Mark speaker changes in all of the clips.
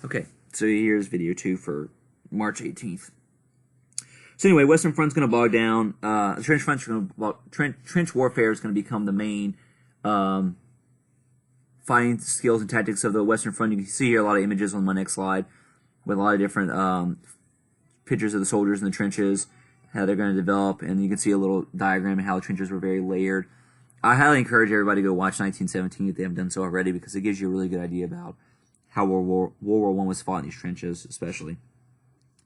Speaker 1: Okay, so here's video 2 for March 18th. So anyway, Western Front's going to bog down. Trench warfare is going to become the main fighting skills and tactics of the Western Front. You can see here a lot of images on my next slide with a lot of different pictures of the soldiers in the trenches, how they're going to develop, and you can see a little diagram of how the trenches were very layered. I highly encourage everybody to go watch 1917 if they haven't done so already, because it gives you a really good idea about how World War I was fought in these trenches, especially.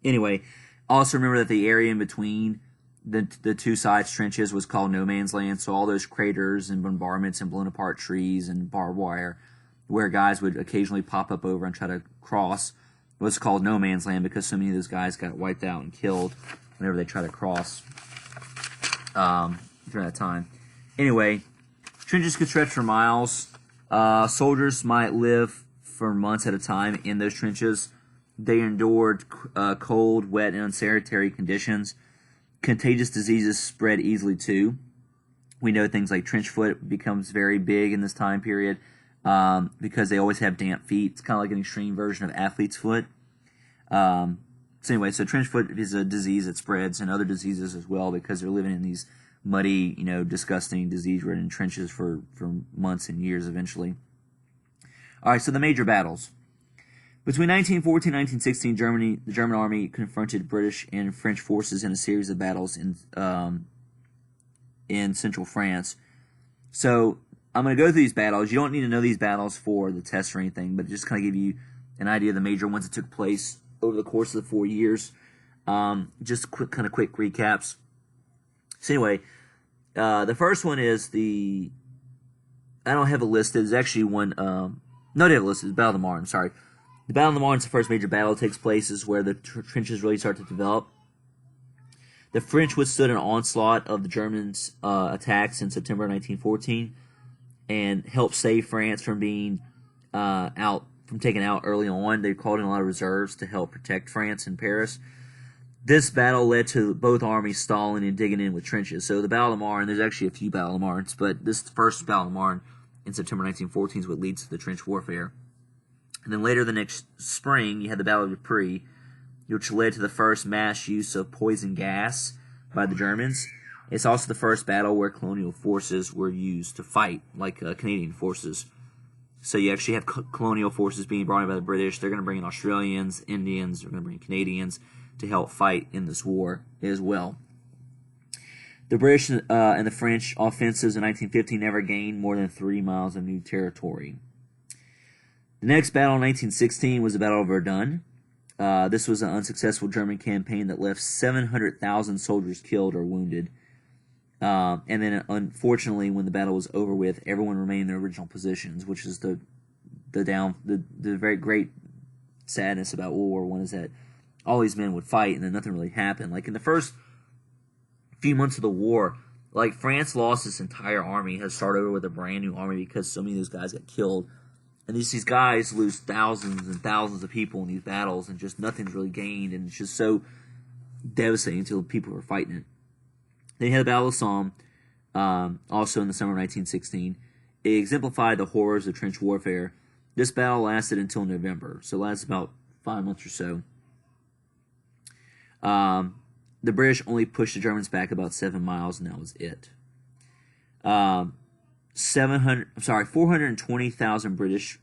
Speaker 1: Anyway, also remember that the area in between the two sides trenches was called no man's land, so all those craters and bombardments and blown apart trees and barbed wire where guys would occasionally pop up over and try to cross was called no man's land, because so many of those guys got wiped out and killed whenever they tried to cross during that time. Anyway, trenches could stretch for miles. Soldiers might live for months at a time in those trenches. They endured cold, wet, and unsanitary conditions. Contagious diseases spread easily too. We know things like trench foot becomes very big in this time period because they always have damp feet. It's kind of like an extreme version of athlete's foot. So anyway, so trench foot is a disease that spreads, and other diseases as well, because they're living in these muddy, disgusting, disease-ridden trenches for months and years eventually. All right, so the major battles. Between 1914 and 1916, the German army confronted British and French forces in a series of battles in central France. So I'm going to go through these battles. You don't need to know these battles for the test or anything, but just kind of give you an idea of the major ones that took place over the course of the 4 years. Just quick recaps. So anyway, the first one is I don't have it listed. There's actually one. No, they have it listed. It's Battle of the Marne. Sorry. The Battle of the Marne is the first major battle that takes place, is where the trenches really start to develop. The French withstood an onslaught of the Germans' attacks in September 1914 and helped save France from being taken out early on. They called in a lot of reserves to help protect France and Paris. This battle led to both armies stalling and digging in with trenches. So the Battle of the Marne, there's actually a few Battle of the Marnes, but this first Battle of the Marne in September 1914 is what leads to the trench warfare. And then later the next spring, you had the Battle of Ypres, which led to the first mass use of poison gas by the Germans. It's also the first battle where colonial forces were used to fight, like Canadian forces. So you actually have colonial forces being brought in by the British. They're going to bring in Australians, Indians, they're going to bring Canadians to help fight in this war as well. The British and the French offensives in 1915 never gained more than 3 miles of new territory. The next battle in 1916 was the Battle of Verdun. This was an unsuccessful German campaign that left 700,000 soldiers killed or wounded. And then, unfortunately, when the battle was over with, everyone remained in their original positions, which is the very great sadness about World War I, is that all these men would fight and then nothing really happened. Like in the first few months of the war, like France lost its entire army, had to start over with a brand new army because so many of those guys got killed. And these guys lose thousands and thousands of people in these battles, and just nothing's really gained, and it's just so devastating to the people who are fighting it. Then you had the Battle of Somme, also in the summer of 1916. It exemplified the horrors of trench warfare. This battle lasted until November, so it lasted about 5 months or so. The British only pushed the Germans back about 7 miles, and that was it. 420,000 British,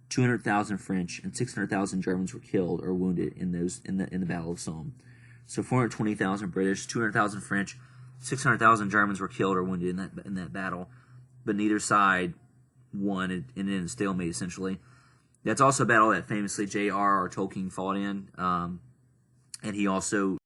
Speaker 1: 200,000 French, and 600,000 Germans were killed or wounded in the Battle of Somme. So 420,000 British, 200,000 French, 600,000 Germans were killed or wounded in that battle, but neither side won, and ended in a stalemate essentially. That's also a battle that famously J.R.R. Tolkien fought in, and he also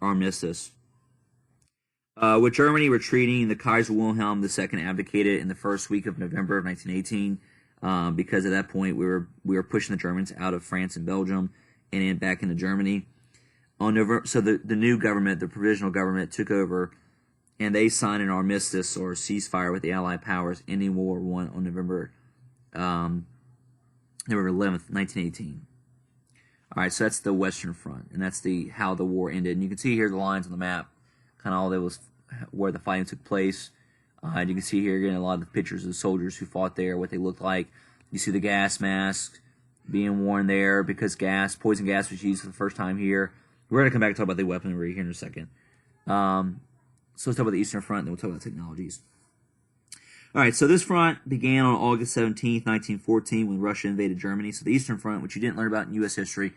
Speaker 1: armistice. With Germany retreating, the Kaiser Wilhelm II abdicated in the first week of November of 1918, because at that point we were pushing the Germans out of France and Belgium and in back into Germany. On November, so the new government, the provisional government, took over, and they signed an armistice or ceasefire with the Allied powers, ending World War I on November 11th, 1918. All right, so that's the Western Front, and that's how the war ended. And you can see here the lines on the map, kind of all that was where the fighting took place. And you can see here again a lot of the pictures of the soldiers who fought there, what they looked like. You see the gas mask being worn there because poison gas was used for the first time here. We're going to come back and talk about the weaponry here in a second. So let's talk about the Eastern Front, and then we'll talk about technologies. All right, so this front began on August 17th, 1914, when Russia invaded Germany. So the Eastern Front, which you didn't learn about in U.S. history,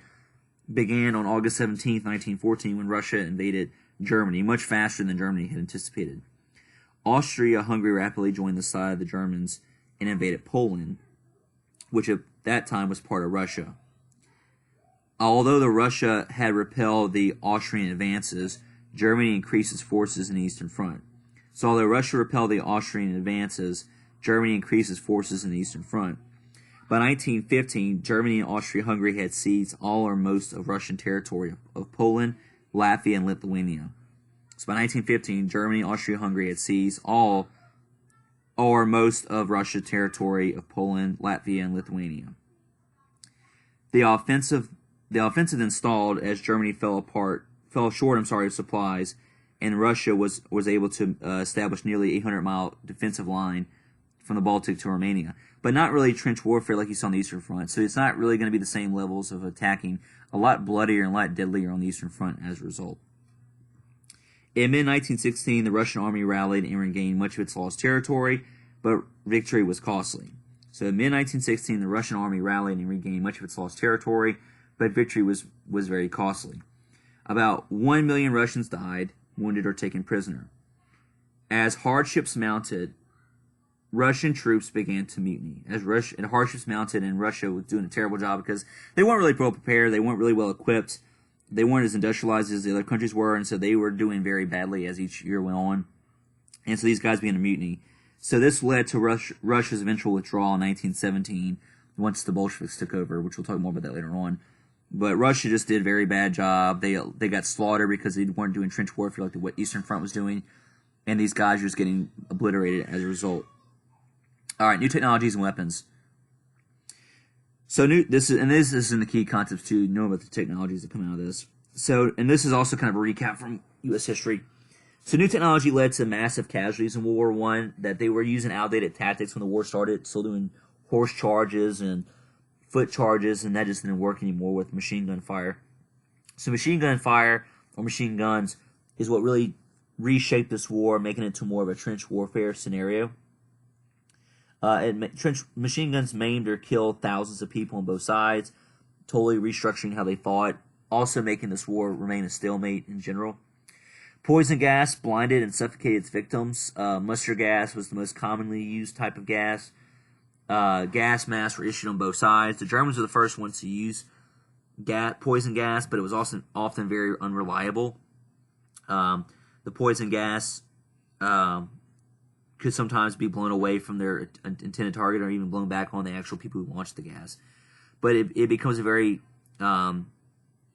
Speaker 1: began on August 17th, 1914, when Russia invaded Germany, much faster than Germany had anticipated. Austria-Hungary rapidly joined the side of the Germans and invaded Poland, which at that time was part of Russia. Although Russia had repelled the Austrian advances, Germany increased its forces in the Eastern Front. So although Russia repelled the Austrian advances, Germany increased its forces in the Eastern Front. By 1915, Germany and Austria-Hungary had seized all or most of Russian territory of Poland, Latvia, and Lithuania. So by 1915, Germany and Austria-Hungary had seized all or most of Russia's territory of Poland, Latvia, and Lithuania. The offensive then stalled as Germany fell short of supplies, and Russia was able to establish nearly 800-mile defensive line from the Baltic to Romania, but not really trench warfare like you saw on the Eastern Front. So it's not really going to be the same levels of attacking. A lot bloodier and a lot deadlier on the Eastern Front as a result. In mid-1916, the Russian army rallied and regained much of its lost territory, but victory was costly. So in mid-1916, the Russian army rallied and regained much of its lost territory, but victory was very costly. About 1 million Russians died, wounded, or taken prisoner. As hardships mounted, Russian troops began to mutiny. Hardships mounted, and Russia was doing a terrible job because they weren't really well prepared, they weren't really well equipped, they weren't as industrialized as the other countries were, and so they were doing very badly as each year went on. And so these guys began to mutiny. So this led to Russia's eventual withdrawal in 1917 once the Bolsheviks took over, which we'll talk more about that later on. But Russia just did a very bad job. They got slaughtered because they weren't doing trench warfare like the Eastern Front was doing, and these guys were just getting obliterated as a result. All right, new technologies and weapons. So this is in the key concepts to know about the technologies that come out of this. So, and this is also kind of a recap from U.S. history. So new technology led to massive casualties in World War I, that they were using outdated tactics when the war started, still doing horse charges and foot charges, and that just didn't work anymore with machine gun fire. So machine gun fire, or machine guns, is what really reshaped this war, making it to more of a trench warfare scenario. Machine guns maimed or killed thousands of people on both sides, totally restructuring how they fought, also making this war remain a stalemate in general. Poison gas blinded and suffocated its victims. Mustard gas was the most commonly used type of gas. Gas masks were issued on both sides. The Germans were the first ones to use poison gas, but it was also often very unreliable. The poison gas could sometimes be blown away from their intended target, or even blown back on the actual people who launched the gas. But it becomes a very,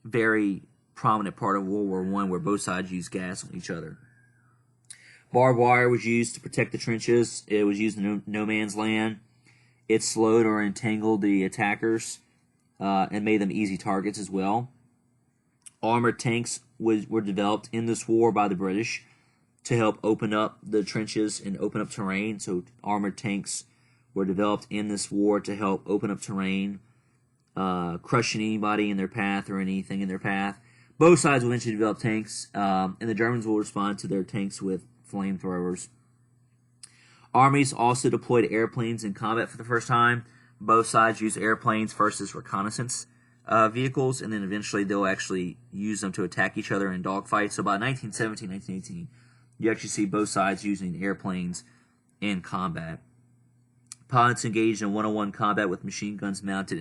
Speaker 1: very prominent part of World War I, where both sides used gas on each other. Barbed wire was used to protect the trenches. It was used in no man's land. It slowed or entangled the attackers and made them easy targets as well. Armored tanks were developed in this war by the British to help open up the trenches and open up terrain. So armored tanks were developed in this war to help open up terrain, crushing anybody in their path or anything in their path. Both sides will eventually develop tanks, and the Germans will respond to their tanks with flamethrowers. Armies also deployed airplanes in combat for the first time. Both sides used airplanes first as reconnaissance vehicles, and then eventually they'll actually use them to attack each other in dogfights. So by 1917, 1918, you actually see both sides using airplanes in combat. Pilots engaged in one-on-one combat with machine guns mounted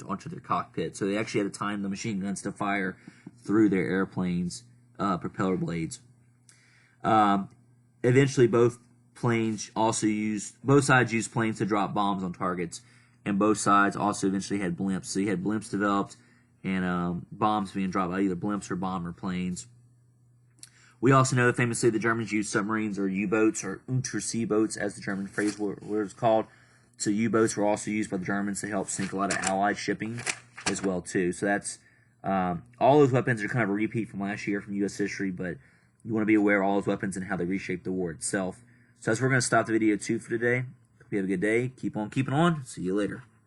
Speaker 1: onto their cockpit. So they actually had to time the machine guns to fire through their airplanes' propeller blades. Eventually, both sides used planes to drop bombs on targets, and both sides also eventually had blimps. So you had blimps developed, and bombs being dropped by either blimps or bomber planes. We also know famously the Germans used submarines or U-boats, or Unterseeboats as the German phrase was called. So U-boats were also used by the Germans to help sink a lot of Allied shipping as well too. So that's all those weapons are kind of a repeat from last year from U.S. history, but you want to be aware of all those weapons and how they reshaped the war itself. So that's where we're going to stop the video 2 for today. Hope you have a good day. Keep on keeping on. See you later.